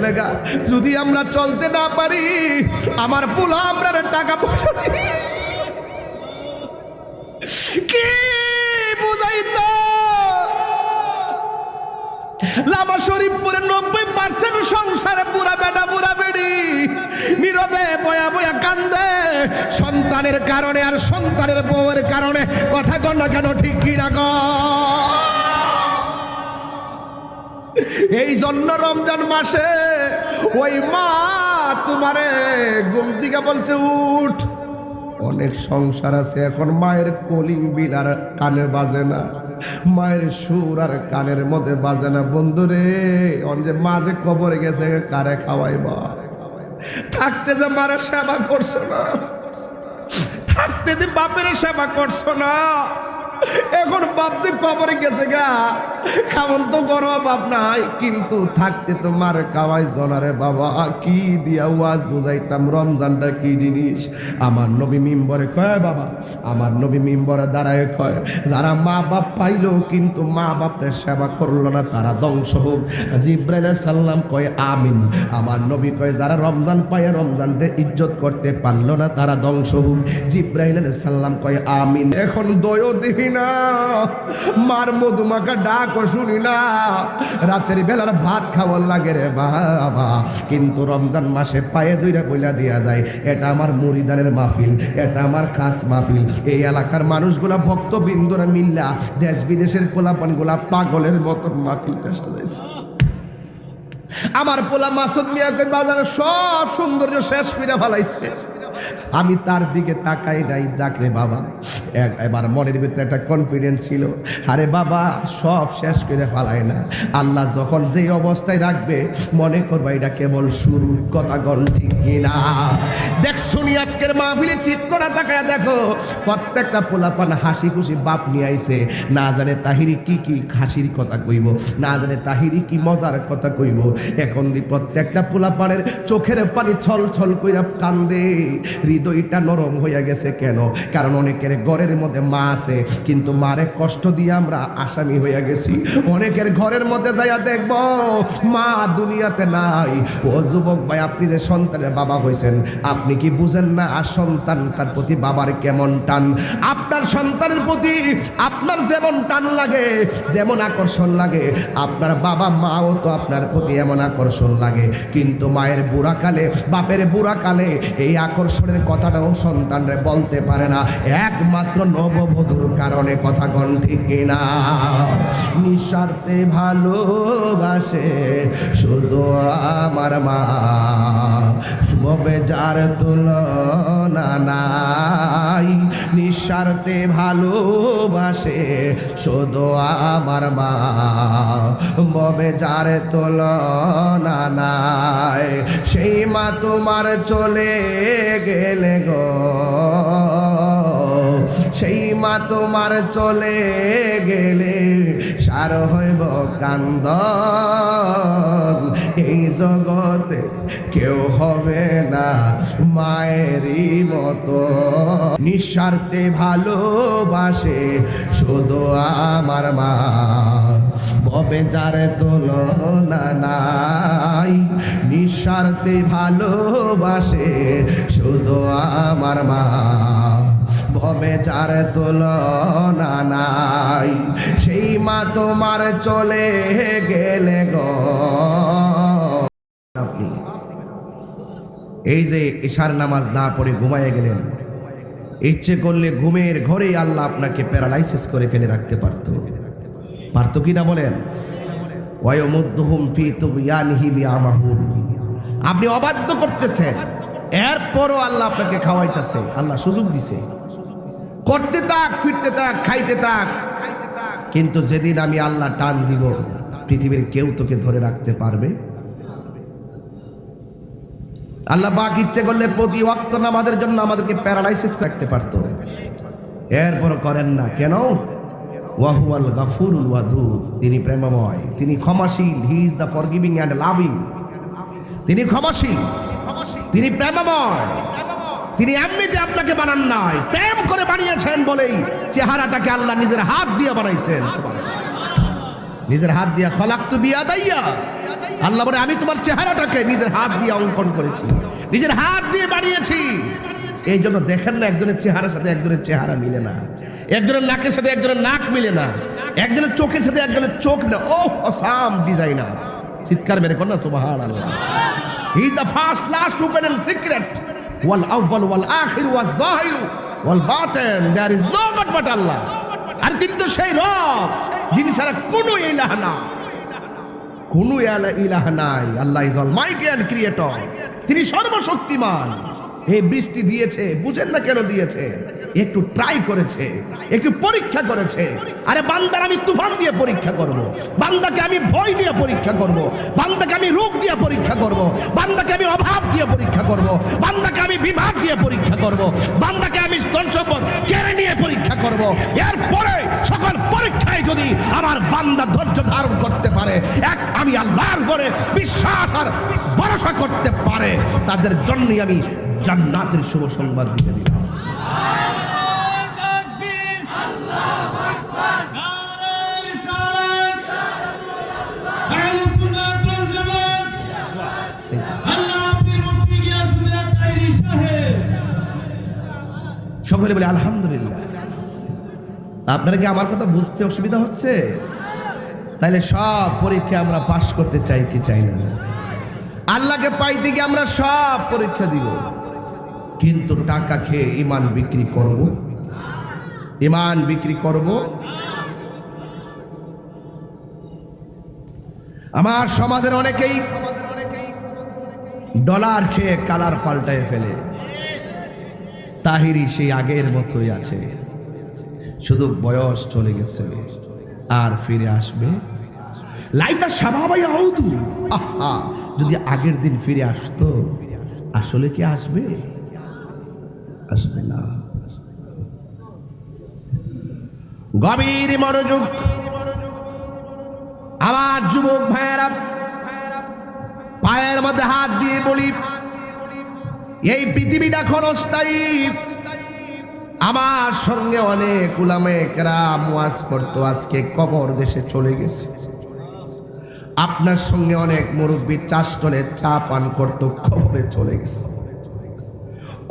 গেলে গা যদি আমরা চলতে না পারি আমার পোলা আমরা টাকা পয়সা দিই কি বুঝাইতো লামা শরীফপুরে 90% সংসারে পুরা বেটা পুরা বেড়ি নীরবে বয়া বয়া কান্দে সন্তানের কারণে আর সন্তানের বউয়ের কারণে। কথা কন না কেন ঠিক কি না গো? এই জন্য রমজান মাসে ওই মা তোমারে ঘুম থেকে বলছে উঠ। অনেক সংসার আছে এখন মায়ের কলিং বিল আর কানে বাজে না, মায়ের সুর আর কানের মধ্যে বাজে না। বন্ধুরে যে মাঝে কবরে গেছে কারে খাওয়াইবা? থাকতে যে মারে সেবা করছো না, থাকতে যে বাপের সেবা করছো না, এখন বাপ যে কবরে গেছে গা খাওন তো করো বাপ নাই, কিন্তু থাকতে তো মার খাওয়াই জনারে বাবা। কি দিয়া ওয়াজ বুঝাইতাম রমজানটা কি জিনিস। আমার নবী মিম্বরে কয় বাবা, আমার নবী মিম্বরে দাঁড়ায় কয় যারা মা বাপ পাইলো কিন্তু মা বাপের সেবা করলো না তারা ধ্বংস হোক। জিব্রাইল সাল্লাম কয় আমিন। আমার নবী কয় যারা রমজান পায় রমজানকে ইজ্জত করতে পারলো না তারা ধ্বংস হোক। জিব্রাইল সাল্লাম কয় আমিন। এখন দয়ও দেখি না, মার মধুমাখা ডাকও শুনি না, রাতের বেলার ভাত খাওয়ার লাগে রে বাবা, কিন্তু রমজান মাসে পায়ে দুইটা বইলা দিয়া যায় এটা আমার মুরিদানের মাহফিল, এটা আমার খাস মাহফিল। এই এলাকার মানুষগুলা ভক্তবৃন্দরা মিল্লা দেশ বিদেশের পোলাপানগুলা পাগলের মতো মাহফিলটা সাজাইছে। আমার পোলা মাসুদ মিয়াকে বাজারে সব সৌন্দর্য শেষ করে ফেলাইছে, আমি তার দিকে তাকাই নাই। যাকরে বাবা, এবার মনের ভিতরে একটা কনফিডেন্স ছিল, আরে বাবা সব শেষ করে ফেলায় না, আল্লাহ যখন যেই অবস্থায় রাখবে মনে করবা এটা কেবল শুরু। কথা গল ঠিক কিনা? দেখ শুনি আজকের মাহফিলে চিৎ করা তাকায় দেখো প্রত্যেকটা পোলাপান হাসি খুশি বাপ নিয়ে আইছে। না জানে তাহিরি কি কি হাসির কথা কইব, না জানে তাহিরি কি মজার কথা কইব। এখন দি প্রত্যেকটা পোলাপানের চোখের পানি ছল ছল কইরা কান্দে, হৃদয়টা নরম হইয়া গেছে। কেন? কারণ অনেকের ঘরের মধ্যে মা আছে কিন্তু মারে কষ্ট দিয়ে আমরা আসামি হইয়া গেছি। অনেকের ঘরের মধ্যে যাইয়া দেখব মা দুনিয়াতে নাই। ও যুবক ভাই, আপনি যে সন্তানের বাবা হয়েছেন আপনি কি বুঝেন না আর সন্তানটার প্রতি বাবার কেমন টান? আপনার সন্তানের প্রতি আপনার যেমন টান লাগে, যেমন আকর্ষণ লাগে, আপনার বাবা মাও তো আপনার প্রতি এমন আকর্ষণ লাগে। কিন্তু মায়ের বুড়াকালে বাপের বুড়াকালে এই আকর্ষণের কথাটাও সন্তানরে বলতে পারে না, একমাত্র নববধূর কারণে। কথা গণ ঠিক কিনা? নিঃস্বার্থে ভালোবাসে শুধু আমার মা, যার তুলনা নাই। নিঃস্বার্থে ভালোবাসে শুধু আমার মা, যার তুলনা নাই। সেই মা তোমার চলে গেলে গো, সেই মা তোমার চলে গেলে সার হইব কান্দন। এই জগতে কেউ হবে না মায়েরই মতো। নিঃস্বার্থে ভালোবাসে শুধু আমার মা, যার তুলনা নাই। নিঃস্বার্থে ভালোবাসে শুধু আমার মা, যার তুলনা নাই। সেই মা তোমার চলে গেলে গো। আপনি এই যে ইশার নামাজ না পড়ে ঘুমাইয়া গেলেন, ইচ্ছে করলে ঘুমের ঘরেই আল্লাহ আপনাকে প্যারালাইসিস করে ফেলে রাখতে পারতো কি না বলেন? ওয়ায়ুমুদ্দুহুম ফি তুগয়ানিহি বিআমাহুম। আপনি অবাধ্য করতেছেন, এরপরও আল্লাহ আপনাকে খাওয়াইতেছে, আল্লাহ সুযোগ দিছে, করতে থাক, ফিরতে থাক, খাইতে থাক। কিন্তু যেদিন আমি আল্লাহ টান দিব পৃথিবীর কেউ তোকে ধরে রাখতে পারবে? আল্লাহ পাক ইচ্ছে করলে প্রতি ওয়াক্ত নামাজের জন্য আমাদেরকে প্যারালাইসিস রাখতে পারতো, এরপরও করেন না কেন? ওয়াহুয়াল গাফুরুল ওয়াদুদ, তিনি প্রেমময়, তিনি ক্ষমাশীল। He is the forgiving and loving. তিনি ক্ষমাশীল, তিনি প্রেমময়। তিনি এমনিতে আপনাকে বানান নাই, প্রেম করে বানিয়েছেন বলেই চেহারাটাকে আল্লাহ নিজের হাত দিয়ে বানাইছেন। নিজের হাত দিয়ে খলাকতু বিয়াদাইয়া, আল্লাহ বলে আমি তোমার চেহারাটাকে নিজের হাত দিয়ে অঙ্কন করেছি, নিজের হাত দিয়ে বানিয়েছি। এই জন্য দেখেন না একজনের চেহারার সাথে একজনের চেহারা মিলে না, একজনের নাকের সাথে একজনের নাক মিলে না, একজনের চোখের সাথে একজনের চোখ না। ও অসাম ডিজাইনার, চিৎকার মেরে কর না সুবহানাল্লাহ। He the first, last, open and secret, ওয়াল আউয়াল ওয়াল আখির ওয়াল যাহির ওয়াল বাতিন, there is no god but Allah. আর তিনি তো সেই রব যিনি ছাড়া কোনো ইলাহ না, কোনো ইলাহ নাই। আল্লাহ ইজ অলমাইটি এন্ড ক্রিয়েটর, তিনি সর্বশক্তিমান। এই বৃষ্টি দিয়েছে, বুঝেন না কেন দিয়েছে? একটু ট্রাই করেছে, একটু পরীক্ষা করেছে। আরে বান্দার আমি তুফান দিয়ে পরীক্ষা করব, বান্দাকে আমি ভয় দিয়ে পরীক্ষা করব, বান্দাকে আমি রোগ দিয়ে পরীক্ষা করব, বান্দাকে আমি অভাব দিয়ে পরীক্ষা করব, বান্দাকে আমি বিভাগ দিয়ে পরীক্ষা করব, বান্দাকে আমি ধন সম্পদ কেড়ে নিয়ে পরীক্ষা করব। এরপরে সকল পরীক্ষায় যদি আমার বান্দা ধৈর্য ধারণ করতে পারে, এক আমি আল্লাহর উপরে বিশ্বাস আর ভরসা করতে পারে, তাদের জন্যই আমি জান্নাতের শুভ সংবাদ দিয়ে দিলাম। সকলে বলে আলহামদুলিল্লাহ। আপনারা কি আমার কথা বুঝতে অসুবিধা হচ্ছে? তাহলে সব পরীক্ষা আমরা পাশ করতে চাই কি চাই না? আল্লাহকে পাইতে গিয়ে আমরা সব পরীক্ষা দিব, কিন্তু টাকা খেয়ে ঈমান বিক্রি করব? ঈমান বিক্রি করব? আমার সমাজের অনেকেই ডলার খেয়ে কালার পাল্টায় ফেলে। তাহিরি সেই আগের মতোই আছে, শুধু বয়স চলে গেছে, আর ফিরে আসবে? লাইতা শাবাবাই আউদু, আহা যদি আগের দিন ফিরে আসতো, আসলে কি আসবে? আসবে না। গভীর মনোযোগ আমার যুবক ভাইয়েরা, পায়ের মধ্যে হাত দিয়ে বলি, এই পৃথিবীটা ক্ষণস্থায়ী। আমার সঙ্গে অনেক উলামায়ে কেরাম ওয়াজ করতো, আজকে কবর দেশে চলে গেছে। আপনার সঙ্গে অনেক মুরব্বী চাষটলে চা পান করতো, কবরে চলে গেছে।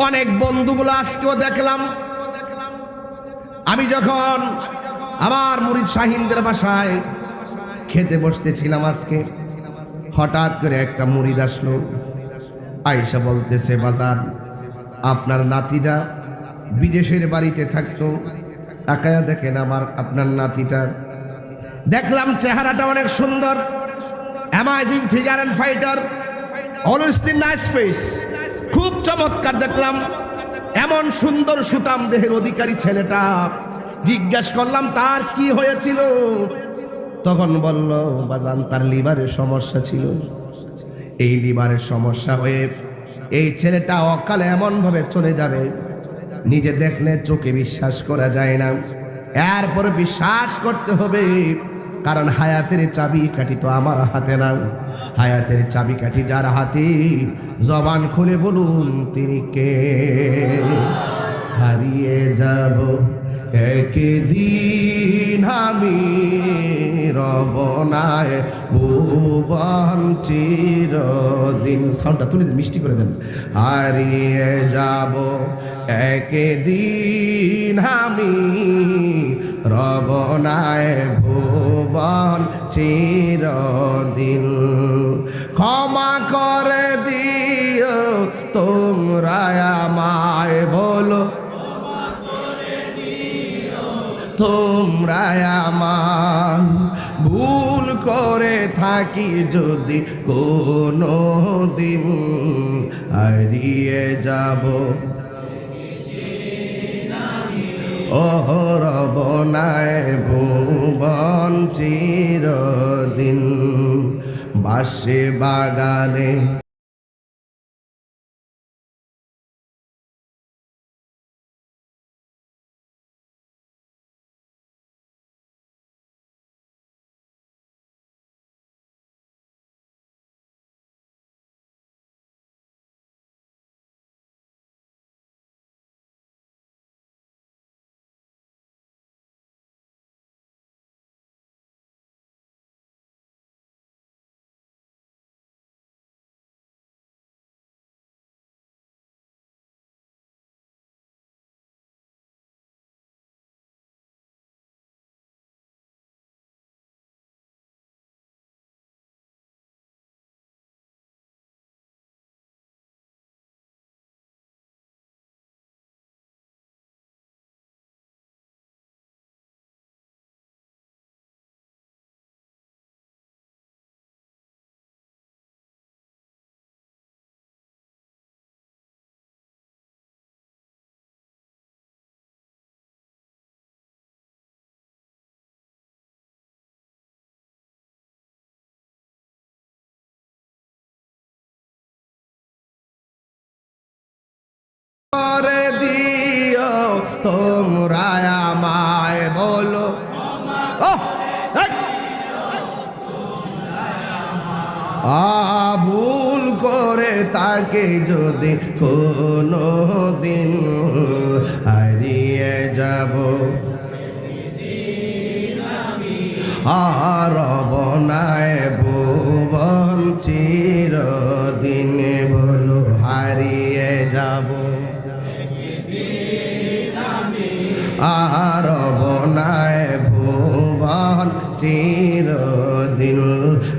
অনেক বন্ধুগুলো আজকেও দেখলাম। আমি যখন আমার মুরিদ শাহিনদের বাসায় খেতে বসতেছিলাম আজকে, হঠাৎ করে একটা মুরিদ আসলো, আয়েশা বলতেছে, বাজার আপনার নাতিটা বিদেশের বাড়িতে থাকতো, তাকায়া দেখেন আপনার নাতিটা। দেখলাম চেহারাটা অনেক সুন্দর, amazing figure and fighter, always the nice face, খুব চমৎকার দেখলাম। এমন সুন্দর সুঠাম দেহের অধিকারী ছেলেটা। জিজ্ঞাস করলাম তার কি হয়েছিল, তখন বলল, বাজান তার লিভারের সমস্যা ছিল। এই লিভারের সমস্যা হয়ে এই ছেলেটা অকালে এমন ভাবে চলে যাবে, নিজে দেখলে চোখে বিশ্বাস করা যায় না। এরপর বিশ্বাস করতে হবে, কারণ হায়াতের চাবিকাঠি তো আমার হাতে না। হায়াতের চাবিকাঠি যার হাতে, জবান খুলে বলুন তিনি কে? হারিয়ে যাব একদিন আমি, রবনায় ভুবন চিরদিন। সাউন্ডটা তুলে দেন, মিষ্টি করে দেন। হারিয়ে যাব একদিন আমি, রবনায় ভুবন চিরদিন। ক্ষমা করে দিও তোমরা আমায়, বলো তোমরা আমায়, ভুল করে থাকি যদি কোনো দিন, হারিয়ে যাব ও রবনায় ভুবন চিরদিন। বাঁশে বাগানে ভুল করে তাকে যদি কোনো দিন হারিয়ে যাব, আর বনায় ভুবন চিরদিন বলো হারিয়ে যাব, আর বনায় ভুবন চিরদিন।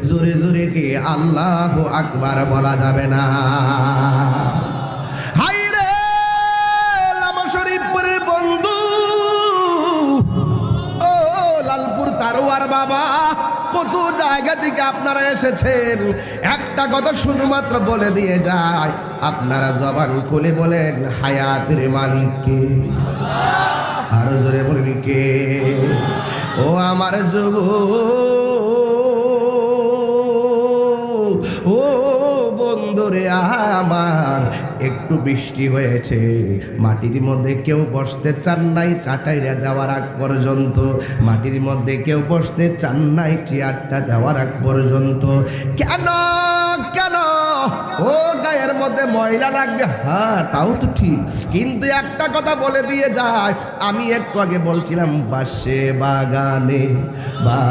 জোরে জোরে কি আল্লাহু আকবার বলা যাবে না? হাই রে লামা শরীফপুরের বন্ধু, ও লালপুর তারোয়ার বাবা, কত জায়গা থেকে আপনারা এসেছেন। একটা কথা শুধুমাত্র বলে দিয়ে যায়, আপনারা জবান খুলে বলেন হায়াতের মালিক কে? আর জোরে বলেন কে? ও আমার যুব, ও বন্ধুরে আমার, একটু বৃষ্টি হয়েছে, মাটির মধ্যে কেউ বসতে চান নাই চাটাইরা দেওয়ার আগ পর্যন্ত, মাটির মধ্যে কেউ বসতে চান নাই চেয়ারটা দেওয়ার আগ পর্যন্ত। কেন কেন? ও গায়ের মধ্যে ময়লা লাগবে, হ্যাঁ তাও তো ঠিক, কিন্তু একটা কথা বলে দিয়ে যায়, আমি একটু আগে বলছিলাম বাসে বাগানে বা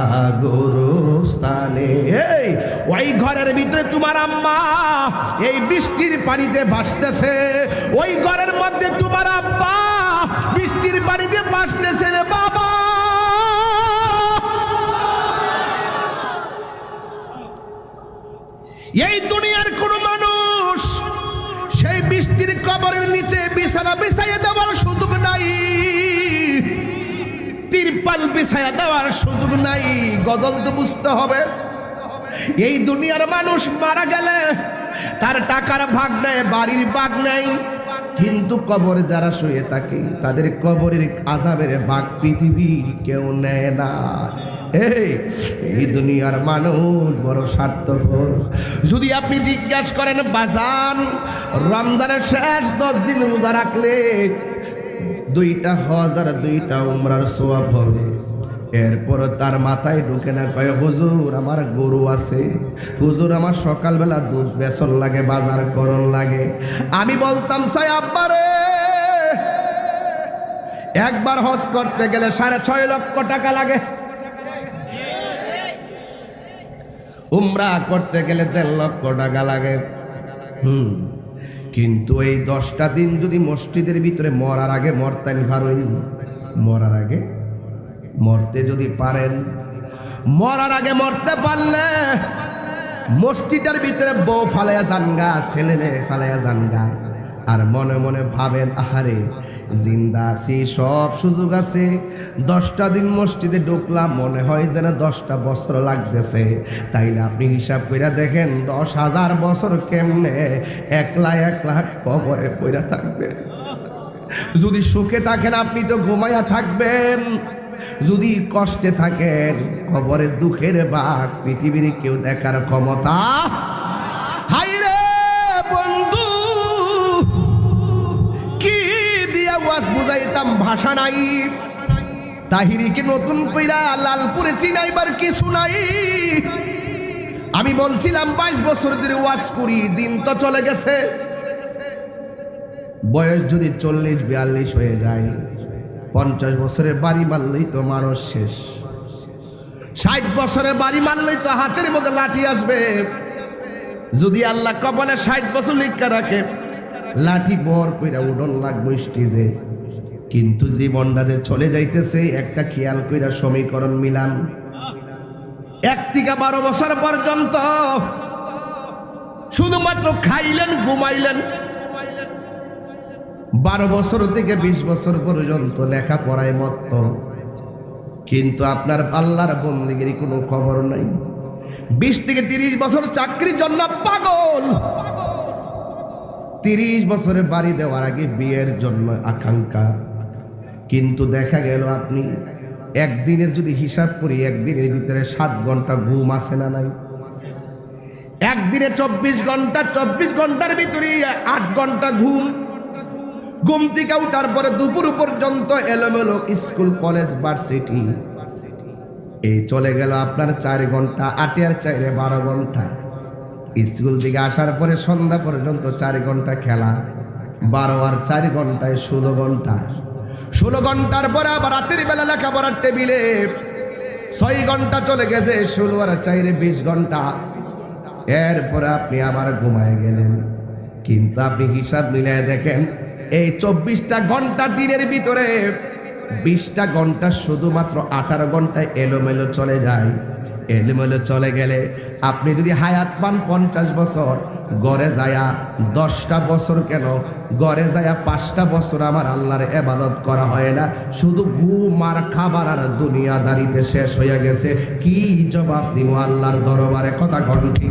গোরস্থানে, এই ওই ঘরের ভিতরে তোমার আম্মা এই বৃষ্টির পানিতে ভাসতেছে, ওই ঘরের মধ্যে তোমার আব্বা বৃষ্টির পানিতে ভাসতেছে রে বাবা। এই দুনিয়ার কোন মানুষ সেই বৃষ্টির কবরের নিচে বিছানা বিছাইয়া দেওয়ার সুযোগ নাই, তিরপাল বিছাইয়া দেওয়ার সুযোগ নাই। গজল তো বুঝতে হবে, এই দুনিয়ার মানুষ মারা গেলে তার টাকার ভাগ নেয়, বাড়ির ভাগ নেই, কিন্তু কবরে যারা শুয়ে থাকে তাদের কবরের আযাবের ভাগ পৃথিবীর কেউ নেয় না। এই দুনিয়ার মানুষ বড় স্বার্থপর। যদি আপনি জিজ্ঞাসা করেন বাজান, রমজানের শেষ 10 দিন রোজা রাখলে 2টা হজ আর 2টা উমরার সওয়াব হবে, এরপর তার মাথায় ঢুকে না, কয় হুজুর আমার গরু আছে, হুজুর আমার সকালবেলা দুধ বেচন লাগে, বাজার করণ লাগে। আমি বলতাম সাই আব্বারে, একবার হজ করতে গেলে 6.5 লক্ষ টাকা লাগে, উমরা করতে গেলে 1.5 লক্ষ টাকা লাগে। কিন্তু এই 10টা দিন যদি মসজিদের ভিতরে মরার আগে মরতেন, ভারই মরার আগে মরতে যদি পারেন, মরার আগে মরতে পারলে মসজিদের ভিতরে বউ ফালাইয়া জানগা, ছেলে মেয়ে ফালাইয়া জানগা, আর মনে মনে ভাবেন আহারে জিন্দা আছি, সব সুযোগ আছে, 10টা দিন মসজিদে ঢুকলাম, মনে হয় যেন 10টা বছর লাগতেছে। তাইলে আপনি হিসাব কইরা দেখেন 10,000 বছর কেমনে একলা একলা কবরে পইরা থাকবেন। যদি সুখে থাকেন আপনি তো ঘুমাইয়া থাকবেন, যদি কষ্টে থাকেন কবরের দুঃখের ভাগ পৃথিবীর কেউ দেখার ক্ষমতা। হাইরে বন্ধু, কি দিয়া ওয়াজ বুঝাইতাম, ভাষা নাই, তাহিরিকে নতুন কইরা লালপুরে চিনাইবার কিছু নাই। আমি বলছিলাম 22 বছর ধরে ওয়াজ করি, দিন তো চলে গেছে, বয়স যদি 40-42 হয়ে যায়, 50 বছরের বাড়ি মারলেই তো মানুষ শেষ, 60 বছরের বাড়ি মারলেই তো হাতের মধ্যে লাঠি আসবে। যদি আল্লাহ কপালে 60 বছর লিখা রাখে, লাঠি বর কইরা উডন লাগবে স্টেজে। কিন্তু জীবনটা যে চলে যাইতেছে, একটা খেয়াল কইরা সমীকরণ মিলান, 1 থেকে 12 বছর পর্যন্ত শুধুমাত্র খাইলেন ঘুমাইলেন, 12 বছর থেকে 20 বছর পর্যন্ত লেখাপড়ায় মত্ত, কিন্তু আপনার আল্লাহর বন্দেগীর কোনো খবর নাই। 20 থেকে 30 বছর চাকরির জন্য পাগল, 30 বছরে বাড়ি দেওয়ার আগে বিয়ের জন্য আকাঙ্ক্ষা, কিন্তু দেখা গেল আপনি একদিনের যদি হিসাব করি, একদিনের ভিতরে 7 ঘন্টা ঘুম আসে না নাই, একদিনে 24 ঘন্টা, 24 ঘন্টার ভিতরে 8 ঘন্টা ঘুম, ঘুম থেকে উঠার পরে দুপুর পর্যন্ত এলোমেলো স্কুল কলেজ ভার্সিটি, এই চলে গেল আপনার 4 ঘন্টা, 8 আর 4 12 ঘন্টা। স্কুল থেকে আসার পরে সন্ধ্যা পর্যন্ত 4 ঘন্টা খেলা, 12 আর 4 ঘন্টায় 16 ঘন্টা। 16 ঘন্টার পরে আবার রাতের বেলা লেখাপড়ার টেবিলে 6 ঘন্টা চলে গেছে, 16 আর 4 20 ঘন্টা। এরপরে আপনি আবার ঘুমায় গেলেন। কিন্তু আপনি হিসাব মিলায় দেখেন, এই 24টা ঘন্টা দিনের ভিতরে 20টা ঘন্টা শুধুমাত্র 18 ঘন্টায় এলোমেলো চলে যায়। এলোমেলো চলে গেলে আপনি যদি হায়াত পান 50 বছর, গড়ে যায়া 10টা বছর কেন, গড়ে যায়া 5টা বছর আমার আল্লাহর ইবাদত করা হয় না, শুধু ঘুম আর খাবার আর দুনিয়াদারিতে শেষ হয়ে গেছে। কি জবাব দিব আল্লাহর দরবারে? কথা কন ঠিক।